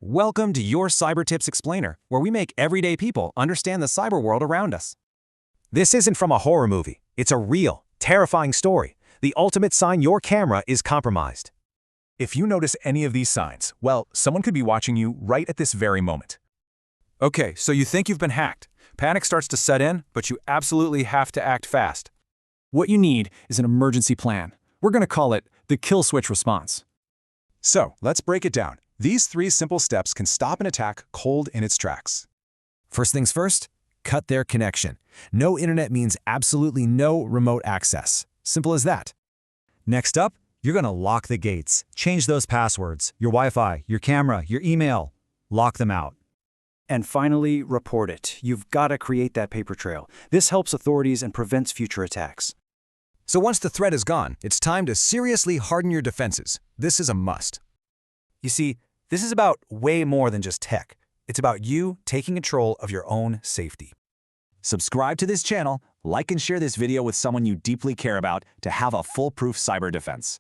Welcome to your Cyber Tips Explainer, where we make everyday people understand the cyber world around us. This isn't from a horror movie. It's a real, terrifying story. The ultimate sign your camera is compromised. If you notice any of these signs, well, someone could be watching you right at this very moment. Okay, so you think you've been hacked. Panic starts to set in, but you absolutely have to act fast. What you need is an emergency plan. We're going to call it the kill switch response. So, let's break it down. These 3 simple steps can stop an attack cold in its tracks. First things first, cut their connection. No internet means absolutely no remote access. Simple as that. Next up, you're going to lock the gates. Change those passwords, your Wi-Fi, your camera, your email. Lock them out. And finally, report it. You've got to create that paper trail. This helps authorities and prevents future attacks. So once the threat is gone, it's time to seriously harden your defenses. This is a must. You see, this is about way more than just tech. It's about you taking control of your own safety. Subscribe to this channel, like and share this video with someone you deeply care about to have a foolproof cyber defense.